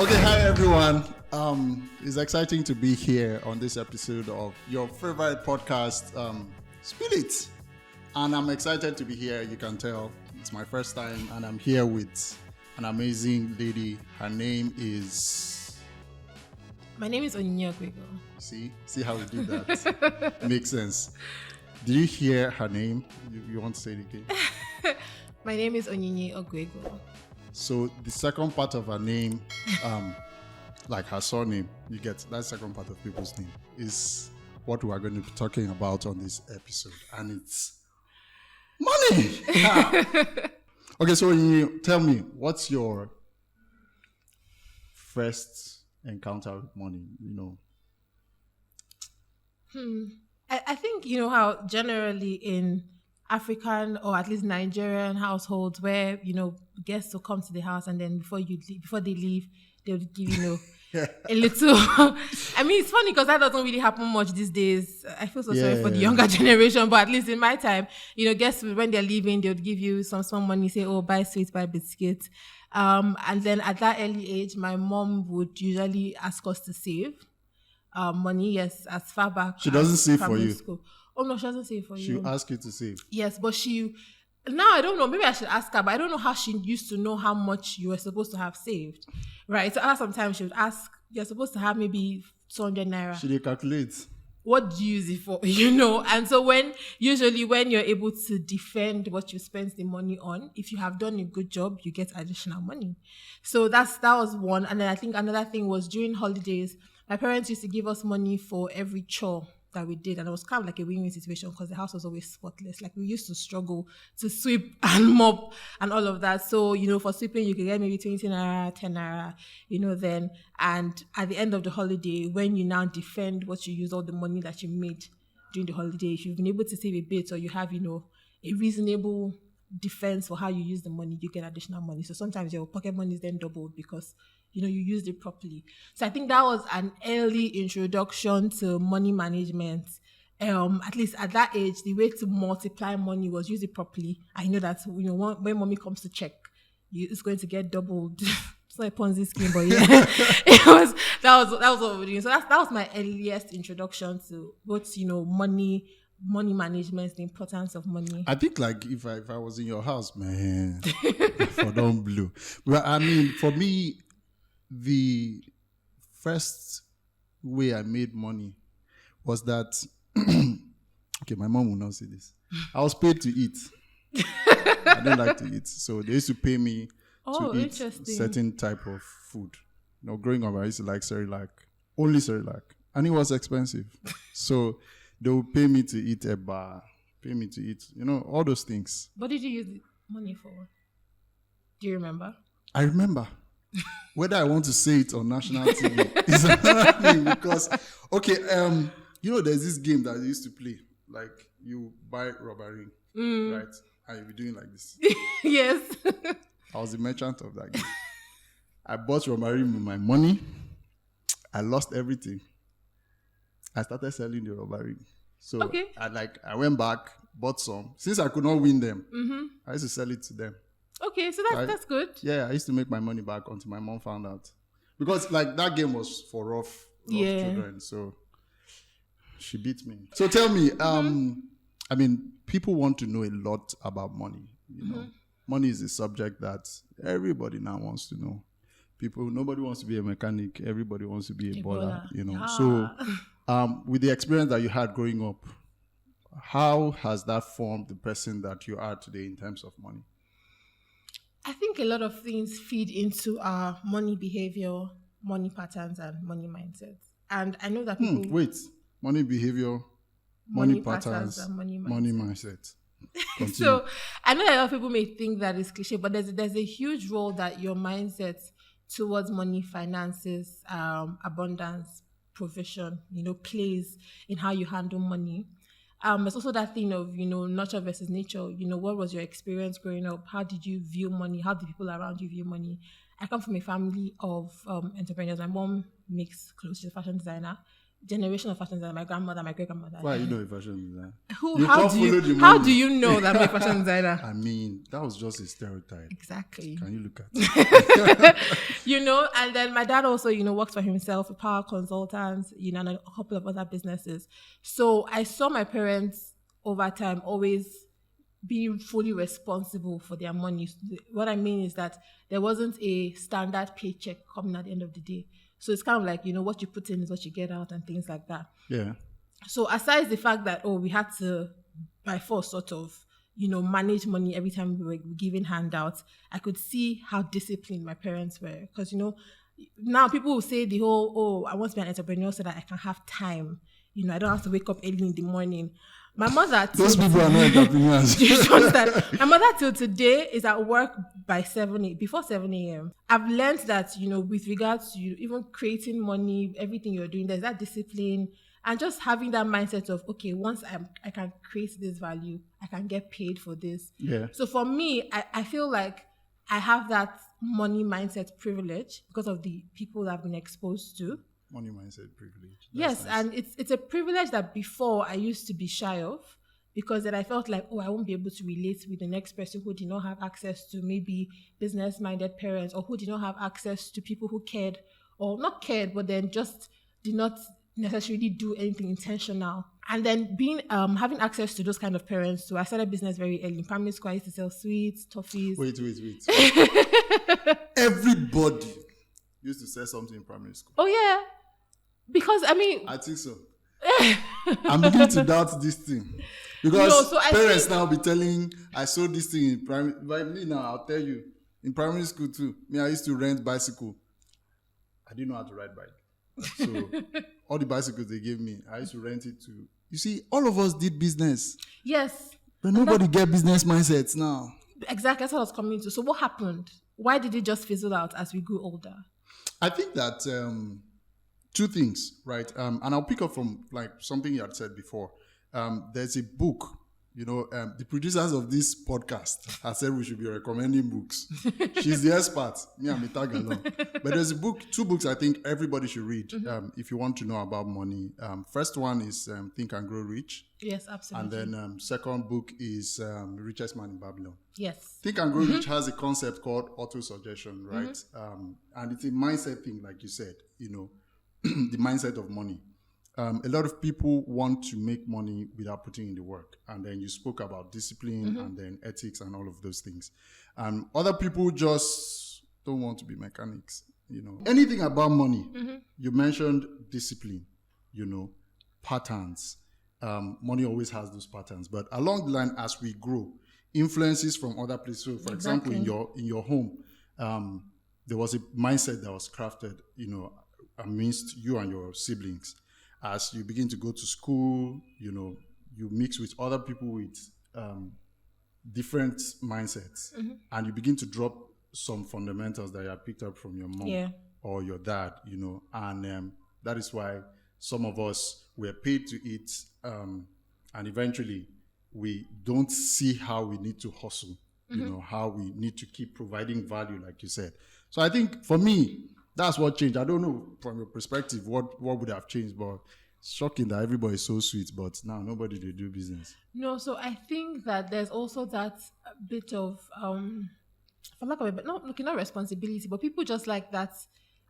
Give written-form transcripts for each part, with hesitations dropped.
Okay, hi everyone. It's exciting to be here on this episode of your favorite podcast, Spill It. And I'm excited to be here. You can tell it's my first time, and I'm here with an amazing lady. Her name is. My name is Onyinye Oguego. See how we do that. Makes sense. Did you hear her name? You want to say it again? My name is Onyinye Oguego. So the second part of her name, like her surname, you get that second part of people's name is what we are going to be talking about on this episode, and it's money. Okay, so you tell me, what's your first encounter with money? I think you know how generally in African or at least Nigerian households where guests will come to the house and then before they leave they would give a little. I mean, it's funny because that doesn't really happen much these days. I feel so sorry for the younger generation, but at least in my time, guests when they're leaving they would give you some small money, say, oh, buy sweets, buy biscuits, and then at that early age my mom would usually ask us to save money. Yes, as far back she doesn't save for you. School. Oh no, she doesn't save for you. She'll ask you to save. Yes, but now I don't know. Maybe I should ask her, but I don't know how she used to know how much you were supposed to have saved. Right? So sometimes she would ask, you're supposed to have maybe 200 naira. She did calculate. What do you use it for? And so when you're able to defend what you spent the money on, if you have done a good job, you get additional money. So that was one. And then I think another thing was during holidays, my parents used to give us money for every chore that we did, and it was kind of like a win-win situation because the house was always spotless. Like we used to struggle to sweep and mop and all of that. So for sweeping you could get maybe 20 naira, 10 naira, then, and at the end of the holiday when you now defend what you used all the money that you made during the holiday, if you've been able to save a bit or you have a reasonable defense for how you use the money, you get additional money. So sometimes your pocket money is then doubled because you used it properly. So I think that was an early introduction to money management. At least at that age, the way to multiply money was use it properly. I know that when mommy comes to check, it's going to get doubled. It's not a Ponzi scheme, but yeah, that was what we were doing. So that was my earliest introduction to both money management, the importance of money. I think like if I was in your house, man, for don't blue. Well, I mean, for me, the first way I made money was that okay, my mom will not say this. I was paid to eat. I don't like to eat, so they used to pay me to eat certain type of food. Growing up, I used to like Cerelac, only Cerelac, and it was expensive. So they would pay me to eat a bar, pay me to eat, all those things. What did you use the money for? Do you remember? I remember. Whether I want to say it on national TV is another thing because, okay, there's this game that I used to play. Like, you buy rubber ring, right? And you'll be doing like this. Yes. I was the merchant of that game. I bought rubber ring with my money. I lost everything. I started selling the rubber ring. So okay. I went back, bought some. Since I could not win them, I used to sell it to them. Okay, so that's good. Yeah, I used to make my money back until my mom found out. Because that game was for rough children. So she beat me. So tell me, I mean, people want to know a lot about money. Money is a subject that everybody now wants to know. Nobody wants to be a mechanic. Everybody wants to be a baller. So with the experience that you had growing up, how has that formed the person that you are today in terms of money? I think a lot of things feed into our money behavior, money patterns, and money mindsets. And I know that people... money behavior, money patterns, and money mindset. So I know that a lot of people may think that it's cliche, but there's a huge role that your mindset towards money, finances, abundance, provision, plays in how you handle money. There's also that thing of, nurture versus nature. What was your experience growing up? How did you view money? How did people around you view money? I come from a family of entrepreneurs. My mom makes clothes. She's a fashion designer. Generation of fashion designer. My grandmother, my great-grandmother. Why are you not a fashion designer? You how can't do follow the you how money. do you know that I'm a fashion designer? I mean, that was just a stereotype. Exactly. Can you look at it? And then my dad also, works for himself, a power consultant, and a couple of other businesses. So I saw my parents over time always being fully responsible for their money. What I mean is that there wasn't a standard paycheck coming at the end of the day. So it's kind of like, what you put in is what you get out and things like that. Yeah. So aside the fact that, we had to, by force, sort of, manage money every time we were giving handouts, I could see how disciplined my parents were. Because, now people will say the whole, I want to be an entrepreneur so that I can have time. I don't have to wake up early in the morning. My mother... Those people are not entrepreneurs. Do you understand? My mother till today is at work by before 7 a.m. I've learned that, with regards to even creating money, everything you're doing, there's that discipline and just having that mindset of, okay, once I can create this value, I can get paid for this. Yeah. So for me, I feel like I have that money mindset privilege because of the people that I've been exposed to. Money mindset privilege. Yes, Nice. and it's a privilege that before I used to be shy of, because then I felt like, I won't be able to relate with the next person who did not have access to maybe business-minded parents, or who did not have access to people who cared, or not cared, but then just did not necessarily do anything intentional. And then having access to those kind of parents, so I started business very early. In primary school, I used to sell sweets, toffees. Wait. Everybody used to say something in primary school. Oh yeah, because I think so. I'm beginning to doubt this thing. Because parents now be telling, I saw this thing in primary. By me now, I'll tell you, in primary school too, I used to rent bicycle. I didn't know how to ride bike. So all the bicycles they gave me, I used to rent it to. You see, all of us did business. Yes. But nobody get business mindsets now. Exactly, that's what I was coming to. So what happened? Why did it just fizzle out as we grew older? I think that two things, right? And I'll pick up from like something you had said before. There's a book, the producers of this podcast have said we should be recommending books. She's the expert. Me and me tag along. But there's two books I think everybody should read if you want to know about money. First one is Think and Grow Rich. Yes, absolutely. And then second book is The Richest Man in Babylon. Yes. Think and Grow Rich has a concept called auto-suggestion, right? And it's a mindset thing, like you said, the mindset of money. A lot of people want to make money without putting in the work. And then you spoke about discipline and then ethics and all of those things. And other people just don't want to be mechanics, Anything about money, you mentioned discipline, patterns. Money always has those patterns. But along the line, as we grow, influences from other places. So for example, in your home, there was a mindset that was crafted, amidst you and your siblings. As you begin to go to school, you mix with other people with different mindsets, and you begin to drop some fundamentals that you have picked up from your mom or your dad, and that is why some of us were paid to eat, and eventually we don't see how we need to hustle, how we need to keep providing value, like you said. So I think for me, that's what changed. I don't know from your perspective what would have changed, but it's shocking that everybody is so sweet, but now nobody they do business. No, so I think that there's also that bit of, for lack of a better, not responsibility, but people just like that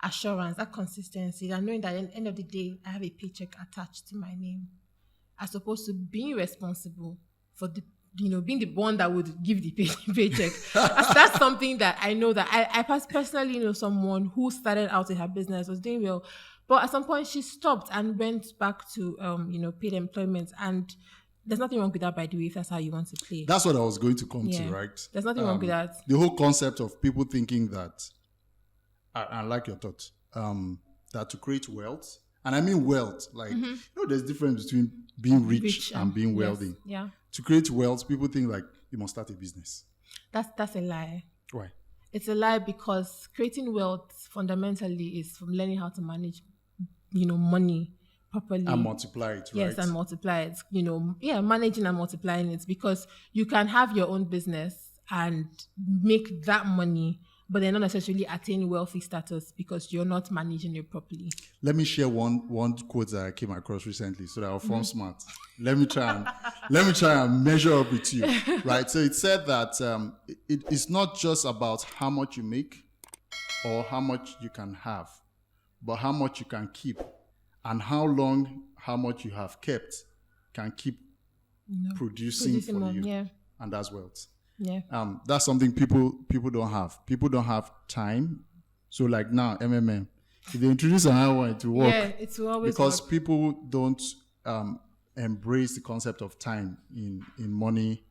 assurance, that consistency, and knowing that at the end of the day, I have a paycheck attached to my name, as opposed to being responsible for the being the one that would give the paycheck. That's something that I know that I personally know someone who started out in her business, was doing well, but at some point she stopped and went back to paid employment. And there's nothing wrong with that, by the way, if that's how you want to play. That's what I was going to come to, right? There's nothing wrong with that. The whole concept of people thinking that, I like your thought, that to create wealth, and I mean wealth, like there's a difference between being rich and being wealthy. Yes, yeah. To create wealth, people think like you must start a business. That's a lie. Why? It's a lie because creating wealth fundamentally is from learning how to manage, money properly. And multiply it, right? Yes, and multiply it. Managing and multiplying it, because you can have your own business and make that money, but they're not necessarily attaining wealthy status because you're not managing it properly. Let me share one quote that I came across recently so that I'll form smart. Let me try and measure up with you. Right. So it said that it's not just about how much you make or how much you can have, but how much you can keep, and how long how much you have kept can keep producing for more, you. yeah. And that's wealth. Yeah. That's something people don't have. People don't have time. So like now, MMM, if they introduce another one, it will work. Yeah, it will always because work. people don't embrace the concept of time in money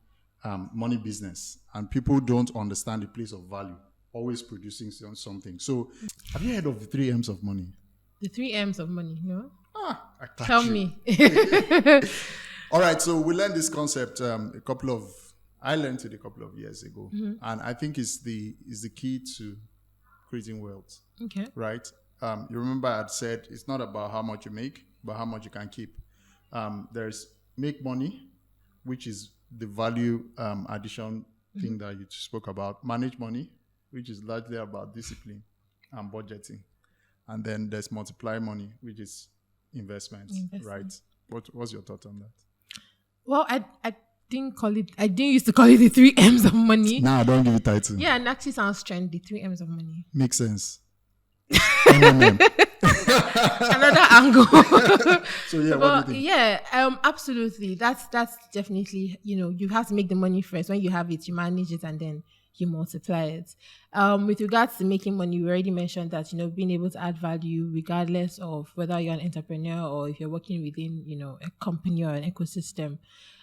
business, and people don't understand the place of value. Always producing something. So, have you heard of the 3 M's of money? The 3 M's of money, no? I touch Tell you. me. All right, so we learned this concept I learned it a couple of years ago, and I think it's the key to creating wealth. Okay. Right? You remember I had said it's not about how much you make, but how much you can keep. There's make money, which is the value addition thing that you spoke about. Manage money, which is largely about discipline and budgeting. And then there's multiply money, which is investment. Right? What's your thought on that? Well, I didn't used to call it the 3 M's of money. Nah, don't give it title. Yeah, and actually sounds trendy, 3 M's of money. Makes sense. Another angle. So yeah, But what do you think? yeah, absolutely. That's definitely, you have to make the money first. When you have it, you manage it and then you multiply it. With regards to making money, we already mentioned that, being able to add value regardless of whether you're an entrepreneur or if you're working within, a company or an ecosystem.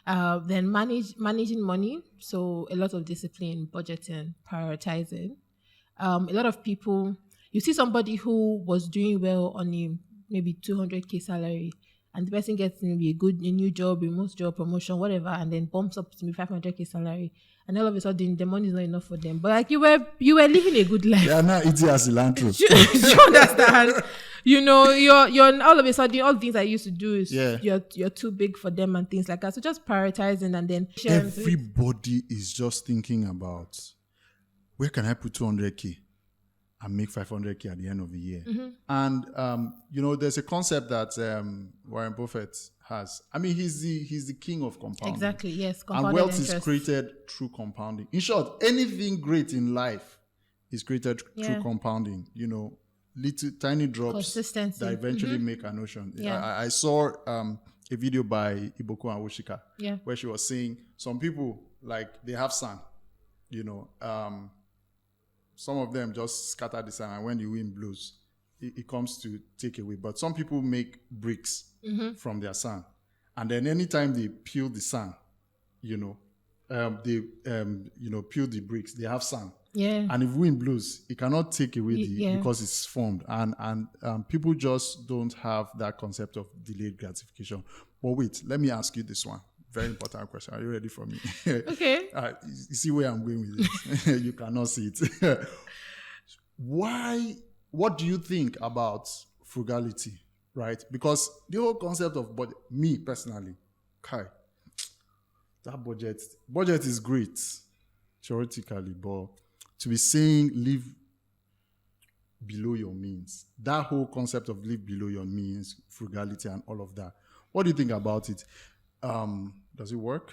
Then managing money. So a lot of discipline, budgeting, prioritizing. A lot of people, you see somebody who was doing well on a maybe 200K salary, and the person gets maybe a new job, remote job, promotion, whatever, and then bumps up to maybe 500K salary, and all of a sudden the money is not enough for them. But like you were living a good life. They are not eating as cilantro. Do you understand? You're all of a sudden all the things I used to do is you're too big for them and things like that. So just prioritizing and then everybody is just thinking about where can I put 200K and make 500K at the end of the year. And there's a concept that Warren Buffett has. I mean, he's the king of compounding. Exactly, yes. And wealth is created through compounding. In short, anything great in life is created through compounding. Little tiny drops consistency that eventually make an ocean. I saw a video by Iboku Awushika where she was saying some people, like, they have sand, some of them just scatter the sand, and when the wind blows, it comes to take away. But some people make bricks from their sand, and then anytime they peel the sand, peel the bricks, they have sand. Yeah. And if wind blows, it cannot take away because it's formed. And people just don't have that concept of delayed gratification. But wait, let me ask you this one. Very important question. Are you ready for me? Okay. You see where I'm going with it. You cannot see it. What do you think about frugality, right? Because the whole concept of budget, me personally, that budget is great, theoretically, but to be saying live below your means, that whole concept of live below your means, frugality and all of that, what do you think about it? Does it work?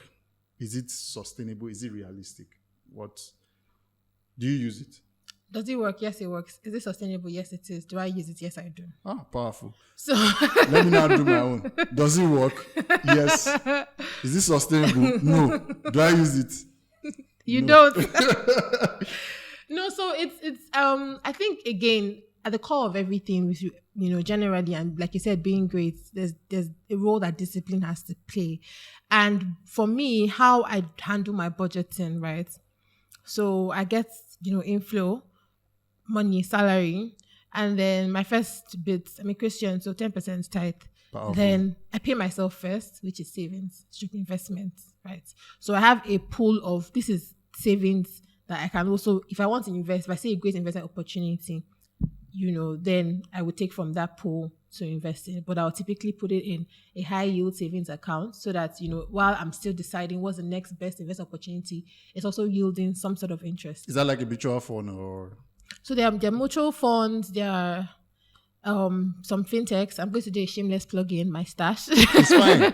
Is it sustainable? Is it realistic? What do you use it? Does it work? Yes, it works. Is it sustainable? Yes, it is. Do I use it? Yes, I do. Powerful. So let me now do my own. Does it work? Yes. Is it sustainable? No. Do I use it? You don't. No, so it's I think again at the core of everything with generally, and like you said, being great, there's a role that discipline has to play. And for me, how I handle my budgeting, right? So I get inflow, money, salary, and then my first bit, I'm a Christian, so 10% tithe. Powerful. Then I pay myself first, which is savings, strict investments, right? So I have a pool of, this is savings that I can also, if I want to invest, if I see a great investment opportunity, then I would take from that pool to invest in. But I'll typically put it in a high yield savings account so that, while I'm still deciding what's the next best investment opportunity, it's also yielding some sort of interest. Is that like a mutual fund or? So there are mutual funds, there are some fintechs. I'm going to do a shameless plug in my stash. It's fine.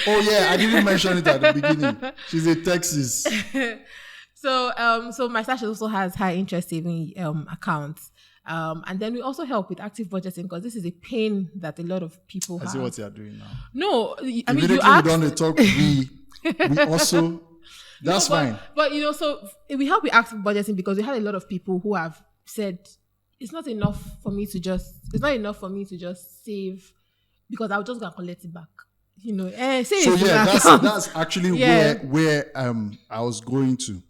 Oh yeah, I didn't mention it at the beginning. She's a Texas. So my stash also has high interest saving accounts. And then we also help with active budgeting because this is a pain that a lot of people have. I see what you're doing now. No, I mean, immediately you asked. we don't talk. We also. That's fine. But so we help with active budgeting because we had a lot of people who have said it's not enough for me to just save because I'll just go and collect it back. Save. So yeah, that's actually where I was going to.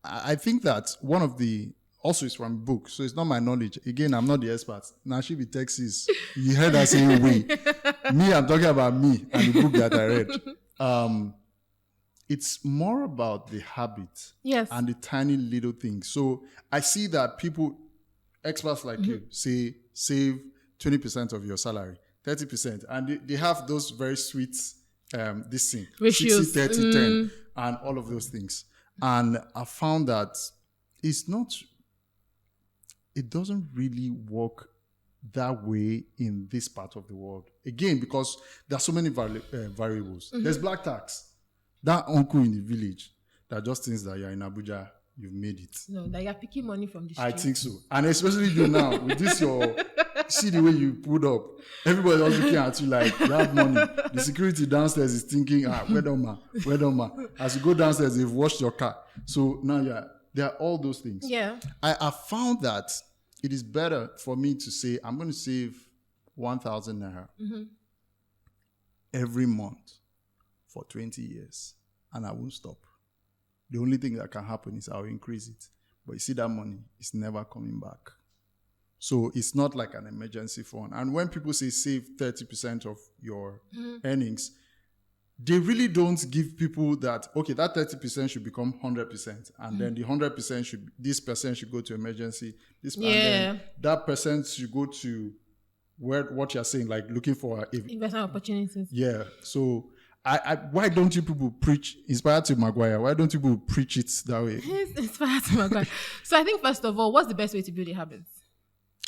I think that one of the also is from a book, so it's not my knowledge. Again, I'm not the expert. Now she be Texas. You heard her saying we. Me, I'm talking about me and the book that I read. It's more about the habit and the tiny little things. So I see that people, experts like you, say save 20% of your salary, 30%, and they have those very sweet this thing, ratios, 60, 30, 10, and all of those things. And I found that it doesn't really work that way in this part of the world. Again, because there are so many variables. There's black tax. That uncle in the village that just thinks that you're in Abuja, you've made it. No, that you're picking money from the street. I think so. And especially you now, with this see the way you put up. Everybody was looking at you like, you have money. The security downstairs is thinking, where don't ma? As you go downstairs, they've washed your car. So now there are all those things. Yeah. I found that it is better for me to say, I'm going to save 1,000 naira every month for 20 years, and I won't stop. The only thing that can happen is I'll increase it. But you see, that money is never coming back. So it's not like an emergency fund. And when people say save 30% of your earnings, they really don't give people that, okay, that 30% should become 100%. And then the 100% this percent should go to emergency. And then that percent should go to what you're saying, like looking for investment opportunities. Yeah. So why don't you people preach inspired to Maguire? Why don't you people preach it that way? Inspired to Maguire. So I think first of all, what's the best way to build a habit?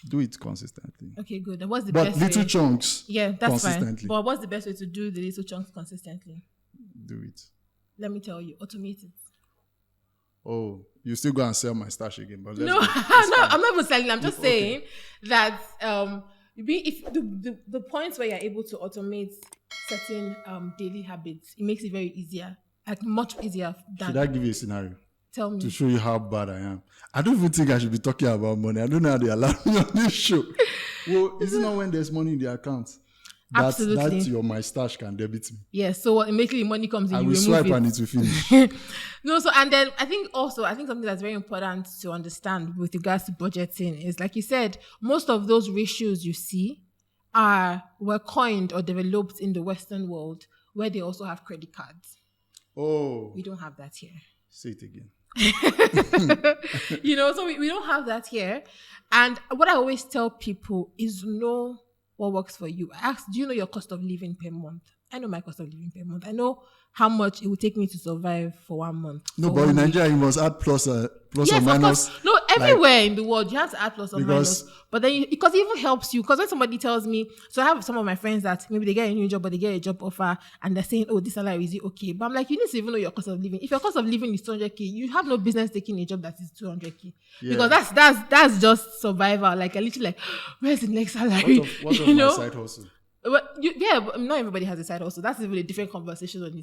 Do it consistently. Okay, good. And what's the best way? But little chunks. Yeah, that's consistently. fine. But what's the best way to do the little chunks consistently? Do it. Let me tell you, automate it. Oh, you still go and sell my stash again? But no, I'm not even selling. I'm just saying that if the points where you're able to automate certain daily habits, it makes it very easier, like much easier than. Should I give you a scenario? Tell me. To show you how bad I am. I don't even think I should be talking about money. I don't know how they allow me on this show. Well, is it not when there's money in the account? Absolutely. That my stash can debit me. Yes. So immediately money comes in, I you will remove swipe it. and it will finish. No. So and then I think something that's very important to understand with regards to budgeting is, like you said, most of those ratios you see were coined or developed in the Western world, where they also have credit cards. Oh. We don't have that here. Say it again. So we don't have that here. And what I always tell people is know what works for you. I ask, do you know your cost of living per month? I know my cost of living per month. I know how much it would take me to survive for 1 month. No, but in Nigeria, you must add plus or minus. No, everywhere in the world, you have to add plus or minus. But then, because it even helps you. Because when somebody tells me, so I have some of my friends that maybe they get a new job, but they get a job offer, and they're saying, oh, this salary, is it okay? But I'm like, you need to even know your cost of living. If your cost of living is 200K, you have no business taking a job that is 200K. Yeah. Because that's just survival. Like, I literally like, where's the next salary? What of my side hustle? But not everybody has a side hustle. That's even a different conversation on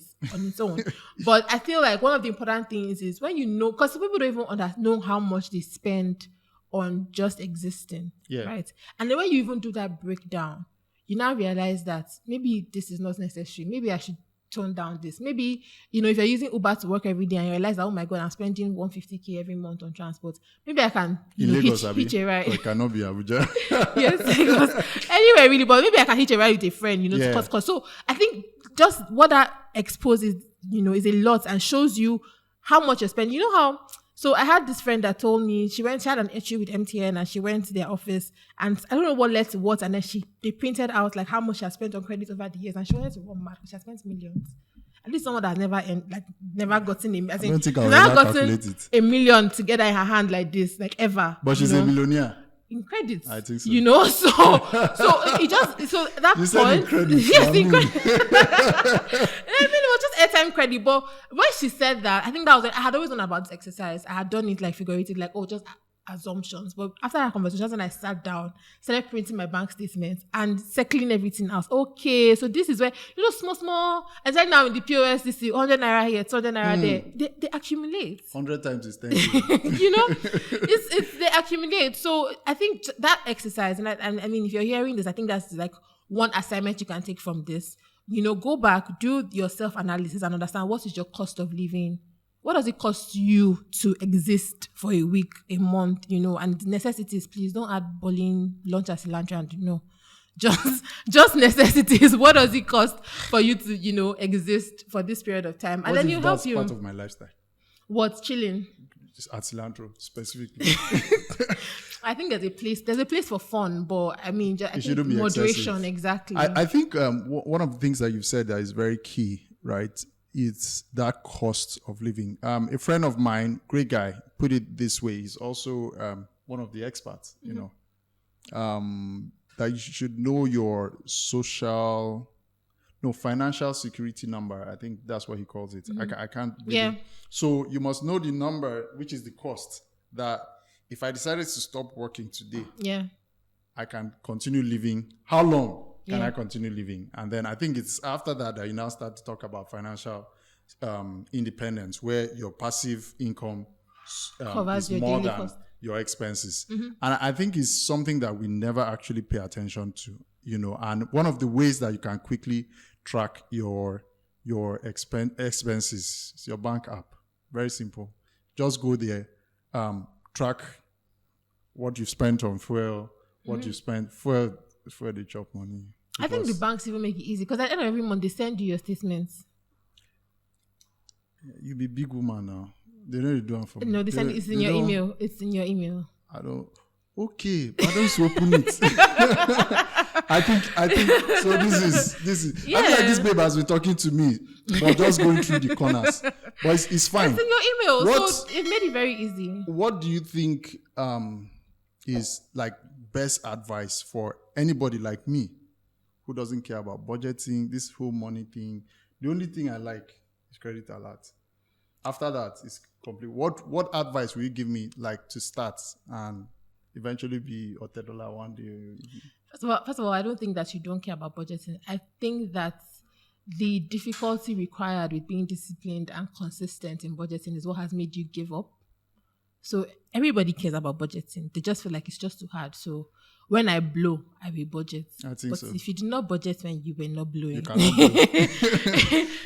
its own. But I feel like one of the important things is when you know, because people don't even know how much they spend on just existing, right? And then when you even do that breakdown, you now realize that maybe this is not necessary. Maybe I should tone down this. Maybe, if you're using Uber to work every day and you realize that, oh my God, I'm spending 150K every month on transport. Maybe I can hitch a ride. It cannot be Abuja. Yes, because anyway, really, but maybe I can hitch a ride with a friend, to cost. So I think just what that exposes, is a lot and shows you how much you're spending. You know how. So I had this friend that told me she had an issue with MTN and she went to their office and I don't know what led to what, and then they printed out like how much she had spent on credit over the years and she wanted to run mad because she had spent millions. At least someone that's never gotten I don't think I'll never ever gotten calculate it. $1 million together in her hand like this, like ever. But she's a millionaire. In credits, I think so. So it just that You point. said in credits. Yes, in credits. I mean, it was just airtime credit. But when she said that, I think that was I had always known about this exercise. I had done it like figurative, like just assumptions. But after that conversation, when I sat down, started printing my bank statements and circling everything else. Okay, so this is where small, and right now in the POS, this is 100 naira here, 200 naira there. They accumulate. 100 times is 10. It's they accumulate. So I think that exercise, and I mean, if you're hearing this, I think that's like one assignment you can take from this. Go back, do your self-analysis and understand what is your cost of living. What does it cost you to exist for a week, a month, and necessities, please don't add bowling, lunch and cilantro and just necessities. What does it cost for you to, exist for this period of time? And then you help you. That's part of my lifestyle. What's chilling? Just add cilantro specifically. I think there's a place for fun, but I mean, I think shouldn't be moderation, excessive. exactly. I think one of the things that you've said that is very key, right? It's that cost of living. A friend of mine, great guy, put it this way. He's also one of the experts, that you should know your financial security number. I think that's what he calls it. I can't. Really. Yeah. So you must know the number, which is the cost that if I decided to stop working today, I can continue living. How long can I continue living? And then I think it's after that you now start to talk about financial independence, where your passive income covers is your more daily than cost. your expenses. And I think it's something that we never actually pay attention to, and one of the ways that you can quickly track your expenses is your bank app. Very simple. Just go there, track what you spent on fuel, what you spent fuel they chop money. I think the banks even make it easy because at the end of every month they send you your statements. You be big woman now. They know you do it for me. No, they send it's in your email. It's in your email. I don't. Okay, but I don't open it. I think so. This is. I feel like this babe has been talking to me, but just going through the corners. But it's fine. It's in your email, so it made it very easy. What do you think is like best advice for anybody like me who doesn't care about budgeting, this whole money thing? The only thing I like is credit alert. After that, it's complete. What advice will you give me, like, to start and eventually be $10 one day? First of all, I don't think that you don't care about budgeting. I think that the difficulty required with being disciplined and consistent in budgeting is what has made you give up. So everybody cares about budgeting. They just feel like it's just too hard. So when I blow, I will budget. I think but so. If you did not budget when you were not blowing, You cannot blow.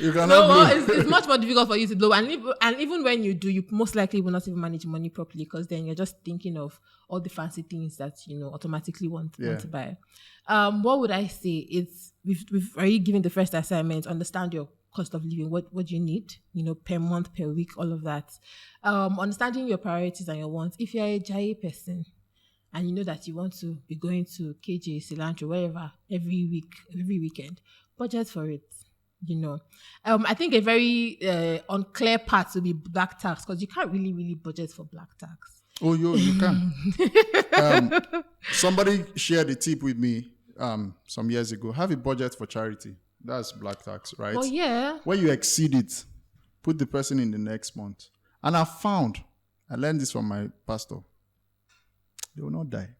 You cannot blow. It's much more difficult for you to blow. And even when you do, you most likely will not even manage money properly because then you're just thinking of all the fancy things that automatically want to buy. What would I say? It's we've already given the first assignment. Understand your cost of living. What do you need? Per month, per week, all of that. Understanding your priorities and your wants. If you're a Jai person and you know that you want to be going to KJ, Cilantro, wherever every week, every weekend, budget for it. I think a very unclear part will be black tax because you can't really budget for black tax. Oh, you can. Somebody shared a tip with me some years ago. Have a budget for charity. That's black tax, right? Oh, yeah. When you exceed it, put the person in the next month. And I learned this from my pastor. They will not die.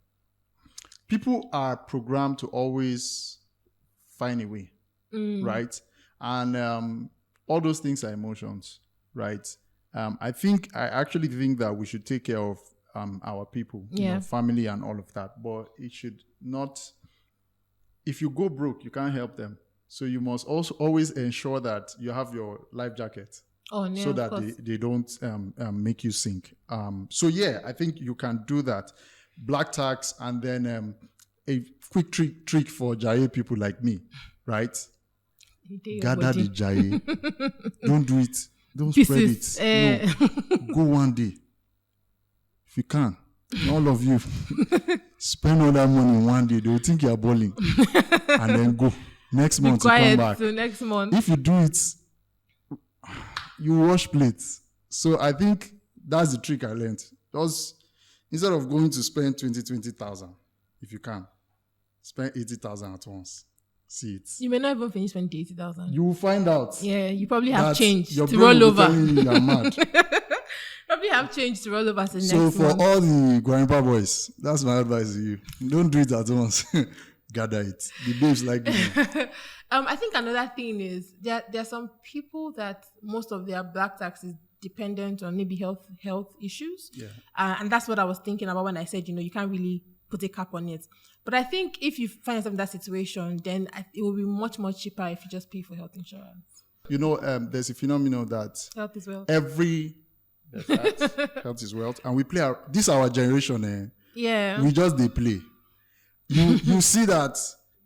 People are programmed to always find a way, right? And all those things are emotions, right? I actually think that we should take care of our people, family and all of that. But it should not, if you go broke, you can't help them. So you must also always ensure that you have your life jacket so that they don't make you sink. I think you can do that. Black tax, and then a quick trick for Jai people like me, right? Gather the Jai. Don't do it. Don't spread it. No. Go one day. If you can. All of you. Spend all that money in one day. They will think you are balling. And then go. Next month, you come back. Next month. If you do it you wash plates. So I think that's the trick I learned. Just instead of going to spend 20,000, if you can, spend 80,000 at once. See it. You may not even finish spending 80,000. You will find out. Yeah, you probably have change your to brain roll will be over. telling you you're mad. Probably have change to roll over to next So month. for all the grandpa boys, that's my advice to you. Don't do it at once. Gather it. The babes like it. I think another thing is there are some people that most of their black tax is dependent on maybe health issues. Yeah. And that's what I was thinking about when I said, you can't really put a cap on it. But I think if you find yourself in that situation, then it will be much more cheaper if you just pay for health insurance. There's a phenomenon that Health is wealth. health is wealth, and we play this our generation. Yeah. We just they play. You see that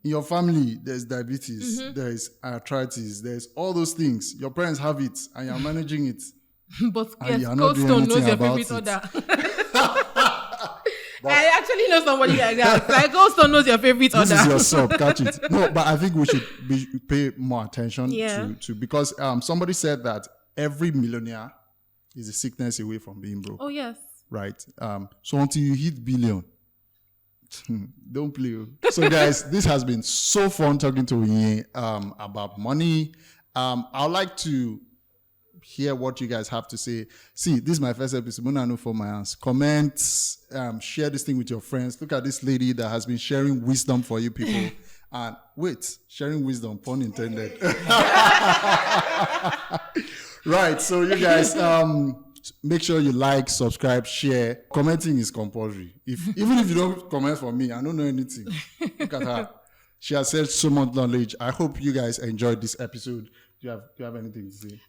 in your family there's diabetes, there's arthritis, there's all those things. Your parents have it, and you're managing it. But And yes, you're not doing Goldstone knows anything your about favorite it. order. I actually know somebody like that. Like Goldstone knows your favorite order. This is your sub, catch it. No, but I think we should pay more attention to because somebody said that every millionaire is a sickness away from being broke. Oh yes. Right. So until you hit billion, don't play. So guys, this has been so fun talking to Onyinye about money. I'd like to hear what you guys have to say. See, this is my first episode. I know for my hands. Comment, share this thing with your friends. Look at this lady that has been sharing wisdom for you people. And wait, sharing wisdom, pun intended. Right. So you guys, make sure you like, subscribe, share. Commenting is compulsory. Even if you don't comment for me, I don't know anything. Look at her. She has said so much knowledge. I hope you guys enjoyed this episode. Do you have anything to say?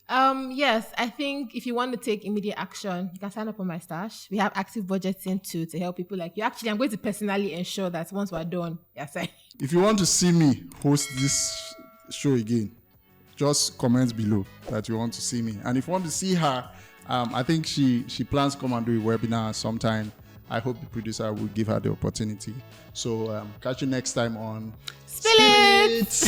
Yes, I think if you want to take immediate action, you can sign up on my stash. We have active budgeting too to help people like you. Actually, I'm going to personally ensure that once we're done, yes, if you want to see me host this show again, just comment below that you want to see me. And if you want to see her, I think she plans to come and do a webinar sometime. I hope the producer will give her the opportunity. So catch you next time on Spill It!